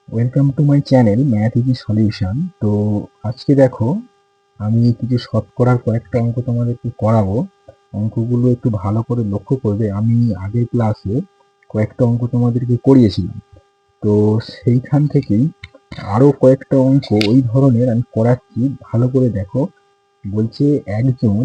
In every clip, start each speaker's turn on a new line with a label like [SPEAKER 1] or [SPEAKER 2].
[SPEAKER 1] Welcome to my channel math easy solution. তো আজকে দেখো, আমি কিছু শতকরার কয়েকটা অঙ্ক তোমাদেরকে করাবো। অঙ্কগুলো একটু ভালো করে লক্ষ্য করবে। আমি আগের ক্লাসে কয়েকটা অঙ্ক তোমাদেরকে করিয়েছিলাম, তো সেইখান থেকেই আরো কয়েকটা অঙ্ক ওই ধরনের আমি করাচ্ছি। ভালো করে দেখো। বলছে একজন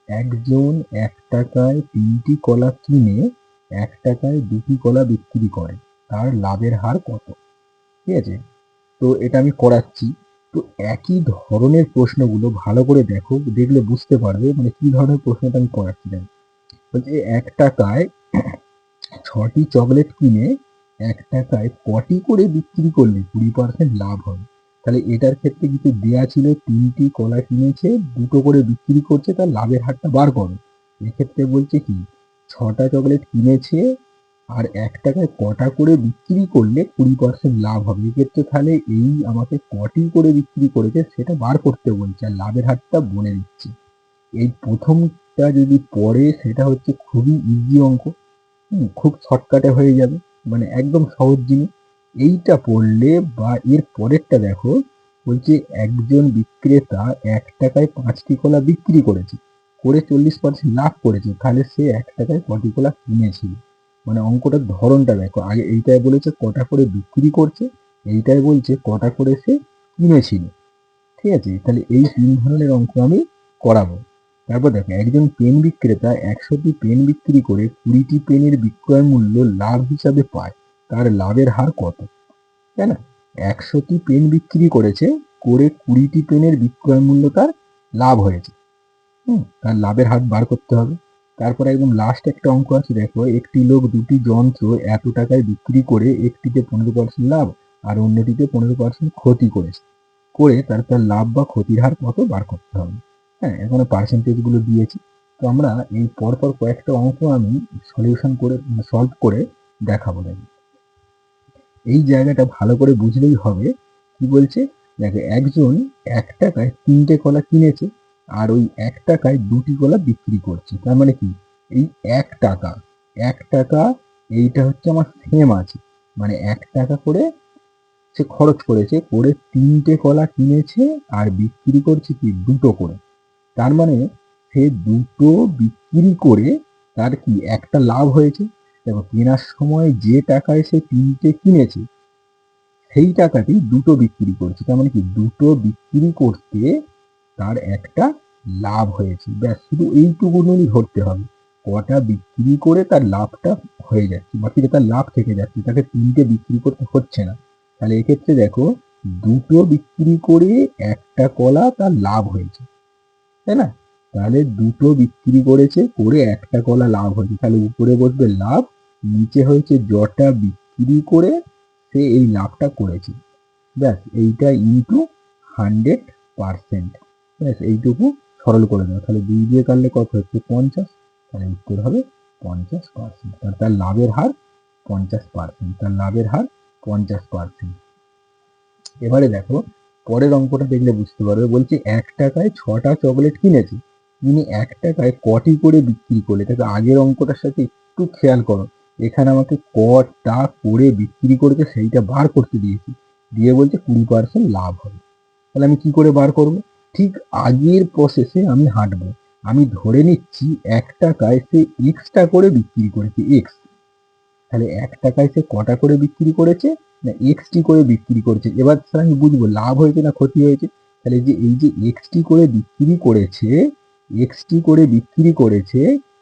[SPEAKER 1] একজন 1 টাকায় 3টি কলা কিনে 1 টাকায় 2টি কলা বিক্রি করে, তার লাভের হার কত? ঠিক আছে, তো এটা আমি করাচ্ছি। তো একই ধরনের প্রশ্নগুলো ভালো করে দেখো, দেখলে বুঝতে পারবে মানে কি ধরনের প্রশ্নটা আমি করাচ্ছি। দেখো, বলছে 1 টাকায় 6টি চকলেট কিনে 1 টাকায় কটি করে বিক্রি করলে 20% লাভ হবে। তাহলে এটার ক্ষেত্রে কিন্তু দেয়া ছিল 3টি কলা কিনেছে, 2টো করে বিক্রি করছে, তার লাভের হারটা বার করো। এক্ষেত্রে বলছে কি 6টা চকলেট কিনেছে আর 1 টাকায় কটা করে বিক্রি করলে 20% লাভ হবে। এক্ষেত্রে তাহলে এই আমাকে কটি করে বিক্রি করেছে সেটা বার করতে বলছে, আর লাভের হারটা বলে দিচ্ছে। এই প্রথমটা যদি পড়ে সেটা হচ্ছে খুবই ইজি অঙ্ক। খুব শর্টকাটে হয়ে যাবে, মানে একদম সহজ জিনিস। এইটা পড়লে বা এর পরেরটা দেখো, বলছে একজন বিক্রেতা 1 টাকায় 5টি কলা বিক্রি করেছে, করে 40% লাভ করেছে, তাহলে সে 1 টাকায় কটি কলা কিনেছিল। মানে অঙ্কটার ধরনটা দেখো, আগে এইটাই বলেছে কটা করে বিক্রি করছে, এইটাই বলছে কটা করে সে কিনেছিল। ঠিক আছে, তাহলে এই 3 ধরনের অঙ্ক আমি করাবো। তারপর দেখো, একজন পেন বিক্রেতা 100টি পেন বিক্রি করে 20টি পেনের বিক্রয় মূল্য লাভ হিসাবে পায়, তার লাভের হার কত? তাই না? 100টি পেন বিক্রি করেছে, করে 20টি পেনের বিক্রয় মূল্য তার লাভ হয়েছে। তার লাভের হার বার করতে হবে। তারপরে একদম লাস্ট একটা অঙ্ক আছে, দেখো, একটি লোক 2টি যন্ত্র এত টাকায় বিক্রি করে একটিতে 15% লাভ আর অন্যটিতে 15% ক্ষতি করেছে, করে তার তার লাভ বা ক্ষতির হার কত বার করতে হবে। হ্যাঁ, এখানে পার্সেন্টেজ গুলো দিয়েছি। তো আমরা এই পরপর কয়েকটা অঙ্ক আমি সলিউশন করে সলভ করে দেখাবো। দেখো, এই জায়গাটা ভালো করে বুঝলেই হবে। কি বলছে, দেখো, একজন 1 টাকায় 3টে কলা কিনেছে আর ওই 1 টাকায় 2টি কলা বিক্রি করছে। তার মানে কি, এই 1 টাকা 1 টাকা এইটা হচ্ছে আমার সেম আছে, মানে 1 টাকা করে সে খরচ করেছে, করে 3টে কলা কিনেছে আর বিক্রি করছে কি 2টো করে। তার মানে সে 2টো বিক্রি করে তার কি একটা লাভ হয়েছে। দেখো, কেনার সময় যে টাকায় সে 3টে কিনেছে সেই টাকাতেই 2টো বিক্রি করছে, তার মানে কি 2টো বিক্রি করতে তার একটা লাভ হয়েছে। ব্যাস, শুধু এইটুকুনি ধরতে হবে, কটা বিক্রি করে তার লাভটা হয়ে যাচ্ছে, বাকিটা তার লাভ থেকে যাচ্ছে, তাকে 3টে বিক্রি করতে হচ্ছে না। তাহলে এক্ষেত্রে দেখো, 2টো বিক্রি করে একটা কলা তার লাভ হয়েছে, তাই না? তাহলে 2টো বিক্রি করেছে, করে একটা কলা লাভ হয়েছে, তাহলে উপরে বসবে লাভ, নিচে হয়েছে যটা বিক্রি করে সে এই লাভটা করেছে। ব্যাস, এইটা ইন্টু 100%। ব্যাস, এইটুকু সরল করে দেবো। তাহলে 2 দিয়ে কাটলে কত হচ্ছে 50, তাহলে উত্তর হবে 50%। তার লাভের হার 50%, তার লাভের হার 50%। এবারে দেখো, পরের অঙ্কটা দেখলে বুঝতে পারবে। বলছে 1 টাকায় 6টা চকলেট কিনেছে, তিনি 1 টাকায় কটি করে বিক্রি করলে। তাকে আগের অঙ্কটার সাথে একটু খেয়াল করো, এখানে আমাকে কটা করে বিক্রি করেছে সেইটা বার করতে দিয়েছি, দিয়ে বলছে 20% লাভ হবে। তাহলে আমি কি করে বার করব? ঠিক আগের প্রসেসে আমি হাঁটবো। আমি ধরে নিচ্ছি 1 টাকায় সে এক্সটা করে বিক্রি করেছে, এক্স। তাহলে 1 টাকায় সে কটা করে বিক্রি করেছে, না এক্সটি করে বিক্রি করেছে। এবার স্যার আমি বুঝবো লাভ হয়েছে না ক্ষতি হয়েছে। তাহলে যে এই যে এক্সটি করে বিক্রি করেছে, এক্সটি করে বিক্রি করেছে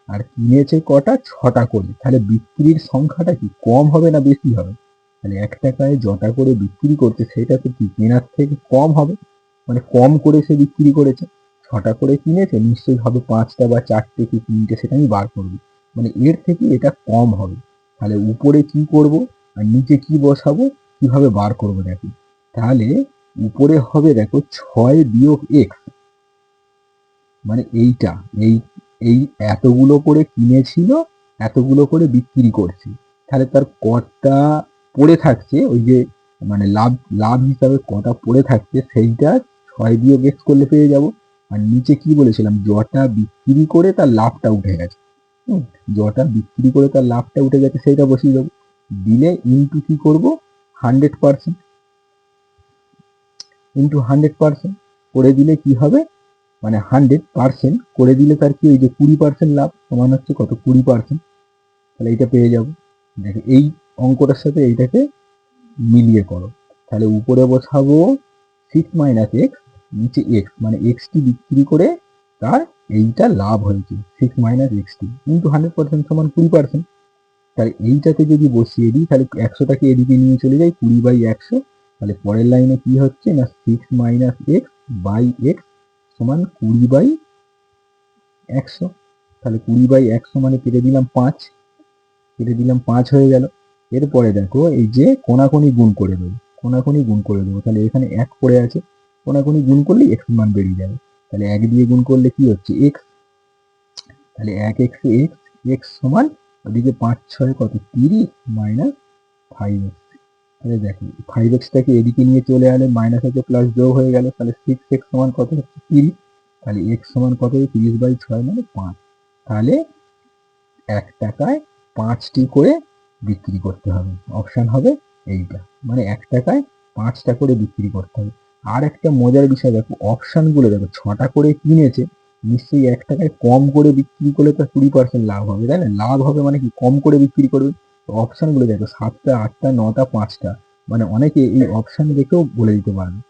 [SPEAKER 1] আর কিনেছে কটা, 6টা করে, তাহলে বিক্রির সংখ্যাটা কি কম হবে না বেশি হবে? তাহলে 1 টাকায় যটা করে বিক্রি করছে সেটা তো কি কেনার থেকে কম হবে, মানে কম করে সে বিক্রি করেছে। 6টা করে কিনেছে, নিশ্চয়ই হবে 5টা বা 4টে কি 3টে, সেটা আমি বার করবো, মানে এর থেকে এটা কম হবে। তাহলে উপরে কি করব আর নিচে কি বসাবো, কিভাবে বার করব দেখো। তাহলে উপরে হবে, দেখো, 6 - x, মানে এইটা, এই এই এতগুলো করে কিনেছিল, এতগুলো করে বিক্রি করছে, তাহলে তার কটা পড়ে থাকছে, ওই যে মানে লাভ লাভ হিসাবে কটা পড়ে থাকছে সেইটা 6 - x করলে পেয়ে যাব। আর নিচে কি বলেছিলাম, যটা বিক্রি করে তার লাভটা উঠে গেছে। যটা বিক্রি করে তার লাভটা উঠে গেছে সেইটা বসিয়ে দেবো, দিলে ইনটু কি করব, 100% ইন্টু 100% করে দিলে কি হবে, মানে 100% করে দিলে তার কি, ওই যে 20% লাভ সমান হচ্ছে কত, 20%। তাহলে এইটা পেয়ে যাবো। দেখো এই অঙ্কটার সাথে এইটাকে মিলিয়ে করো। তাহলে উপরে বসাবো 6 মাইনাস এক্স, নিচে এক্স, মানে এক্সটি বিক্রি করে তার এইটা লাভ হয়েছে 6 মাইনাস এক্সটি ইন্টু 100% সমান 20%। তাহলে এইটাকে যদি বসিয়ে দিই, তাহলে 100টাকে এদিকে নিয়ে চলে যাই, 20/100। তাহলে পরের লাইনে কি হচ্ছে না 6 মাইনাস এক্স বাই এক্স সমান 20/100। তাহলে 20/100 মানে কেটে দিলাম 5, কেটে দিলাম 5 হয়ে গেল। এরপরে দেখো এই যে কোনাকুনি গুণ করে দেবো, কোনাকুনি গুণ করে দেবো। তাহলে এখানে 1 পড়ে আছে, কোনাকুনি গুণ করলে এক্স মান বেরিয়ে যাবে। তাহলে 1 দিয়ে গুণ করলে কি হচ্ছে এক্স, তাহলে 1 এক্স এক্স, এক্স সমান ওদিকে 5 6 কত 30 মাইনাস 5x। তাহলে দেখো 5xটাকে এদিকে নিয়ে চলে আলে মাইনাস হচ্ছে প্লাস যোগ হয়ে গেল। তাহলে 6x সমান কত হচ্ছে 30। তাহলে x সমান কত, 30/6 মানে 5। তাহলে 1 টাকায় 5টি করে বিক্রি করতে হবে, অপশন হবে এইটা, মানে 1 টাকায় 5টা করে বিক্রি করতে হবে। আর একটা মজার বিষয় দেখো, অপশনগুলো দেখো 6টা করে কিনেছে, নিশ্চয়ই 1 টাকায় কম করে বিক্রি করলে তো 20% লাভ হবে, তাই না? লাভ হবে মানে কি, কম করে বিক্রি করবে। অপশনগুলো দেখো 7টা 8টা 9টা 5টা, মানে অনেকে এই অপশন দেখেও বলে দিতে পারবে,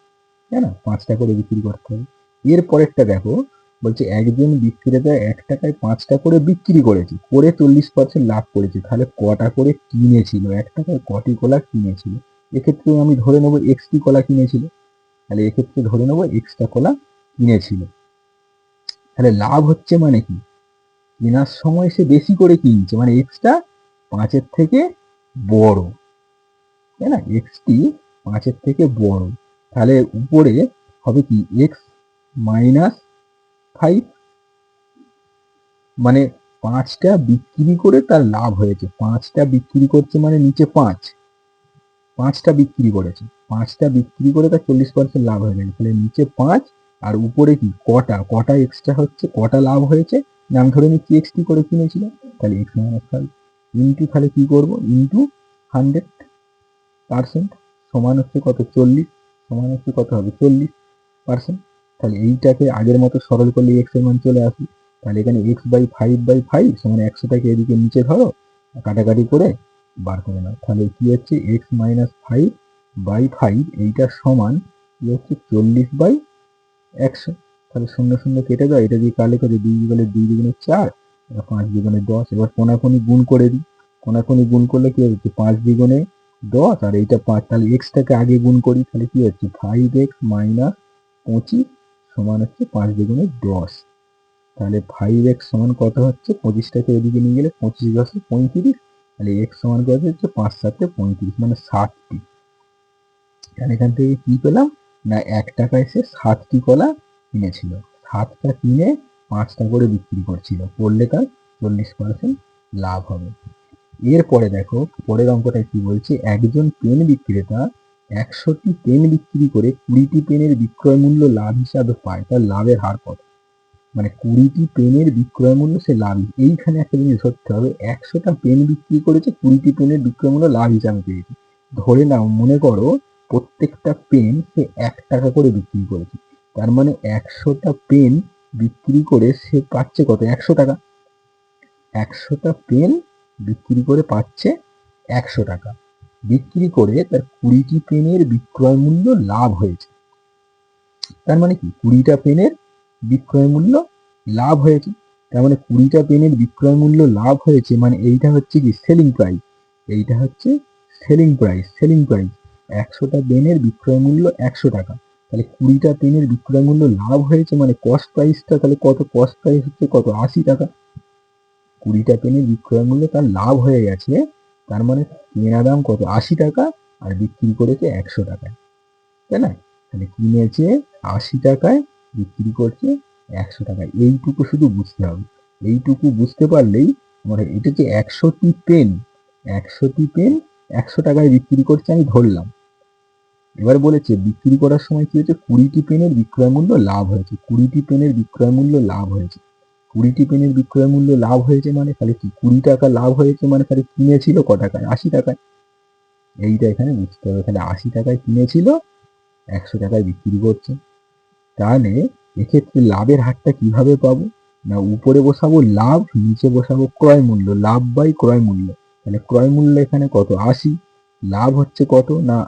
[SPEAKER 1] তাই না? 5টা করে বিক্রি করতে হবে। এর পরেরটা দেখো, বলছে একজন বিক্রেতা 1 টাকায় 5টা করে বিক্রি করেছে, করে 40% লাভ করেছে। তাহলে কটা করে কিনেছিল, 1 টাকায় কটি কলা কিনেছিল? এক্ষেত্রে আমি ধরে নেবো এক্সটি কলা কিনেছিল, তাহলে এক্ষেত্রে ধরে নেবো এক্সটা কলা কিনেছিল। তাহলে লাভ হচ্ছে মানে কি, কেনার সময় সে বেশি করে কিনছে, মানে এক্সটা 5-এর থেকে বড়, তাই না? এক্সটি 5-এর থেকে বড়। তাহলে উপরে হবে কি এক্স মাইনাস 5, মানে 5টা বিক্রি করে তার লাভ হয়েছে। 5টা বিক্রি করছে মানে নিচে 5টা বিক্রি করেছে, 5টা বিক্রি করে তার 40% লাভ হয়ে গেছে। তাহলে নিচে 5 আর উপরে কি কটা, কটা এক্সট্রা হচ্ছে, কটা লাভ হয়েছে, আমি ধরে নিচ্ছি এক্সটি করে কিনেছিল, তাহলে এক্স মাইনাস 5 ইন্টু, তাহলে কি করবো ইন্টু 100% সমান হচ্ছে কত 40, সমান হচ্ছে কত হবে 40%। তাহলে এইটাকে আগের মতো সরল করলে এক্স এর মান চলে আসবে। তাহলে এখানে x/5/5 সমান 100টাকে এদিকে নিচে ধরো, কাটাকাটি করে বার করে নাও। তাহলে কি হচ্ছে x মাইনাস 5/5, এইটা সমান কি হচ্ছে 40/100। তাহলে 0 0 কেটে দাও, এটা দিয়ে কালে করে 2 দুগুণে 2 দুগুণে 4, 5 দুগুণে 10। এবার কোনাকুনি গুণ করে দিই, কোনাকুনি গুণ করলে কি হচ্ছে 5 দ্বিগুণে 10 আর এইটা 5। তাহলে এক্সটাকে আগে গুণ করি, তাহলে কি হচ্ছে 5x মাইনাস 25 সমান হচ্ছে 5 দ্বিগুণে 10। তাহলে 5x সমান কত হচ্ছে, 25টাকে এদিকে নিয়ে গেলে 25 10 35। তাহলে x সমান কত হচ্ছে 5 7 35, মানে 60টি। তাহলে এখান থেকে কি পেলাম না 1 টাকায় সে 60টি কলা কিনেছিল, 7টা কিনে 5টা করে বিক্রি করছিল, করলে তার 40% লাভ হবে। এরপরে দেখো পরের অঙ্কটা কি বলছে, একজন পেন বিক্রেতা 100টি পেন বিক্রি করে 20টি পেনের বিক্রয় মূল্য লাভ হিসাবে পায়, তার লাভের হার কত? মানে 20টি পেনের বিক্রয় মূল্য সে লাভ, এইখানে একটা জিনিস ধরতে হবে, 100টা পেন বিক্রি করেছে, 20টি পেনের বিক্রয় মূল্য লাভ হিসাবে পেয়েছে। ধরে নাও, মনে করো প্রত্যেকটা পেন সে 1 টাকা করে বিক্রি করেছে, তার মানে 100টা পেন বিক্রি করে সে পাচ্ছে কত, 100 টাকা। 100টা পেন বিক্রি করে পাচ্ছে 100 টাকা, বিক্রি করে তার 20টি পেনের বিক্রয় মূল্য লাভ হয়েছে। তার মানে কি 20টা পেনের বিক্রয় মূল্য লাভ হয়েছে, তার মানে 20টা পেনের বিক্রয় মূল্য লাভ হয়েছে, মানে এইটা হচ্ছে কি সেলিং প্রাইস, এইটা হচ্ছে সেলিং প্রাইস, সেলিং প্রাইস। 100টা পেনের বিক্রয় মূল্য 100 টাকা, তাহলে 20টা পেনের বিক্রয় মূল্য লাভ হয়েছে, মানে কস্ট প্রাইসটা তাহলে কত, কস্ট প্রাইস হচ্ছে কত 80 টাকা। 20টা পেনের বিক্রয় মূল্য তার লাভ হয়ে গেছে, তার মানে কেনা দাম কত 80 টাকা আর বিক্রি করেছে 100 টাকায়, তাই না? তাহলে কিনেছে 80 টাকায়, বিক্রি করছে 100 টাকায়। এইটুকু শুধু বুঝতে হবে, এইটুকু বুঝতে পারলেই আমরা, এটা যে 100টি পেন, 100টি পেন 100 টাকায় বিক্রি করছে আমি ধরলাম। এবার বলেছে বিক্রি করার সময় কি হয়েছে, 20টি পেনের বিক্রয় মূল্য লাভ হয়েছে, 20টি পেনের বিক্রয় মূল্য লাভ হয়েছে। 20টি পেনের বিক্রয় মূল্য লাভ হয়েছে মানে তাহলে কি 20 টাকা লাভ হয়েছে, মানে তাহলে কিনেছিল ক টাকায় 80 টাকায়। এইটা এখানে বুঝতে হবে। তাহলে 80 টাকায় কিনেছিল, 100 টাকায় বিক্রি করছে। তাহলে এক্ষেত্রে লাভের হারটা কিভাবে পাবো? না উপরে বসাবো লাভ, নিচে বসাবো ক্রয় মূল্য, লাভ বাই ক্রয় মূল্য। তাহলে ক্রয় মূল্য এখানে কত? 80। লাভ হচ্ছে কত? না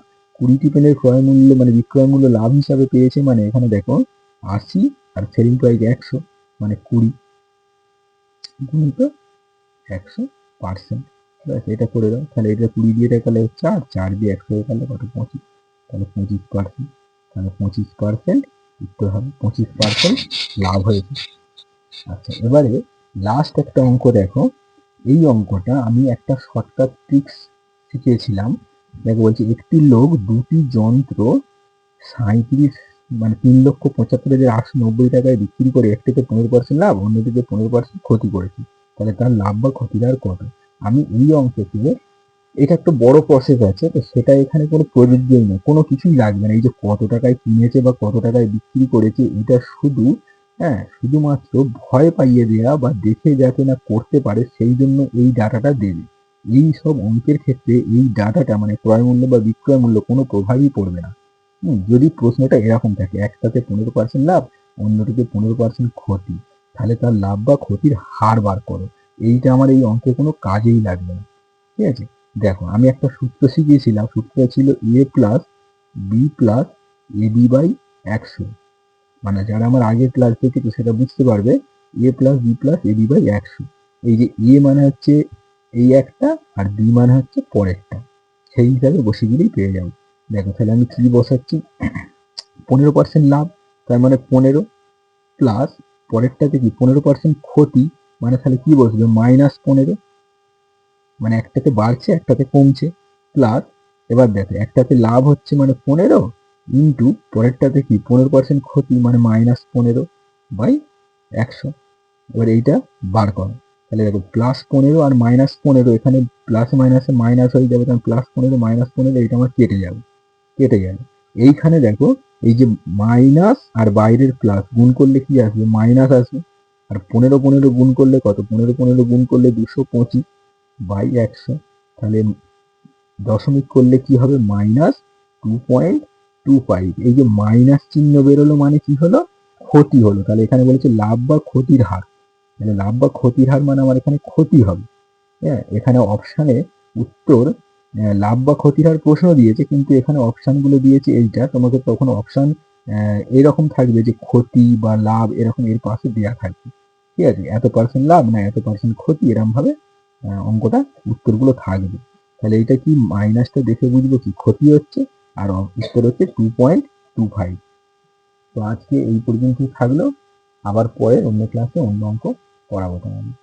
[SPEAKER 1] 20টি পেনের ক্রয় মূল্য মানে বিক্রয় মূল্য লাভ হিসাবে পেয়েছে, মানে এখানে দেখো 80 আর সেলিং প্রাইস 100 মানে 20 গুণিত 100%। ব্যাস এটা করে দাও। তাহলে এটা 20 দিয়ে দেখালে 4, 4 দিয়ে 100 দেখালে কত? 25। তাহলে 25%। তাহলে 25% উত্তর হবে, 25% লাভ হয়েছে। আচ্ছা, এবারে লাস্ট একটা অঙ্ক দেখো। এই অঙ্কটা আমি একটা শর্টকাট ট্রিক্স শিখিয়েছিলাম। দেখো বলছি, একটি লোক দুটি যন্ত্র 37 মানে 3,75,890 টাকায় বিক্রি করে একটিতে 15% লাভ, অন্যটিতে 15% ক্ষতি করেছে। তাহলে তার লাভ বা ক্ষতির হার কত? আমি এই অঙ্ককে, এটা একটা বড় প্রসেস আছে, তো সেটা এখানে কোনো প্রযোজ্যই নেই, কোনো কিছুই লাগবে না। এই যে কত টাকায় কিনেছে বা কত টাকায় বিক্রি করেছে, এটা শুধু শুধুমাত্র ভয় পাইয়ে দেওয়া বা দেখে যাতে না করতে পারে সেই জন্য এই ডাটাটা দেবে। এই সব অঙ্কের ক্ষেত্রে এই ডাটাটা মানে ক্রয় মূল্য বা বিক্রয় মূল্য কোনো প্রভাবই পড়বে না। যদি প্রশ্নটা এরকম থাকে, একটাতে 15% লাভ, অন্যটিতে 15% ক্ষতি, তাহলে তার লাভ বা ক্ষতির হার বার করো। এইটা আমার এই অঙ্কে কোনো কাজেই লাগবে না। ঠিক আছে? দেখো আমি একটা সূত্র শিখিয়েছিলাম, সূত্রটা ছিল A plus B plus A B by 100। মানে যারা আমার আগের ক্লাস দেখেছো সেটা বুঝতে পারবে, A plus B plus A B by 100। এই যে এ মানে হচ্ছে এই একটা, আর বি মানে হচ্ছে পরেরটা, সেই হিসাবে বসে দিলেই পেয়ে যাবো। দেখো তাহলে আমি কি বসাচ্ছি, 15% লাভ, তার মানে 15 প্লাস পরেরটাতে কি 15% ক্ষতি, মানে তাহলে কি বসবে? -15, মানে একটাতে বাড়ছে একটাতে কমছে, প্লাস এবার দেখো একটাতে লাভ হচ্ছে মানে 15 ইন্টু পরেরটাতে কি 15% ক্ষতি মানে -15 বাই 100। এবার এইটা বার করো। তাহলে দেখো +15 আর -15, এখানে প্লাস মাইনাসে মাইনাস হয়ে যাবে, কারণ +15 -15 এইটা আমার কেটে গেল। এইখানে দেখো এই যে মাইনাস আর বাইরের প্লাস গুণ করলে কি আসবে? মাইনাস আসবে। আর 15 15 গুণ করলে কত? 15 15 গুণ করলে 225 বাই 100। তাহলে দশমিক করলে কি হবে? -2.25। এই যে মাইনাস চিহ্ন বেরোলো মানে কি হলো? ক্ষতি হলো। তাহলে এখানে বলেছে লাভ বা ক্ষতির হার। তাহলে লাভ বা ক্ষতির হার মানে আমার এখানে ক্ষতি হবে। হ্যাঁ, এখানে অপশানে উত্তর লাভ বা ক্ষতির হার প্রশ্ন দিয়েছে, কিন্তু এখানে অপশান গুলো দিয়েছে এইটা, তোমাকে তখন অপশান এরকম থাকবে যে ক্ষতি বা লাভ এরকম এর পাশে দেওয়া থাকবে। ঠিক আছে? এত পার্সেন্ট লাভ না এত পার্সেন্ট ক্ষতি, এরকম ভাবে অঙ্কটা উত্তরগুলো থাকবে। তাহলে এটা কি মাইনাসটা দেখে বুঝবো কি ক্ষতি হচ্ছে, আর উত্তর হচ্ছে 2.25। তো আজকে এই পর্যন্তই থাকলো, আবার পরে অন্য ক্লাসে অন্য অঙ্ক পড়াবো তোমাদের।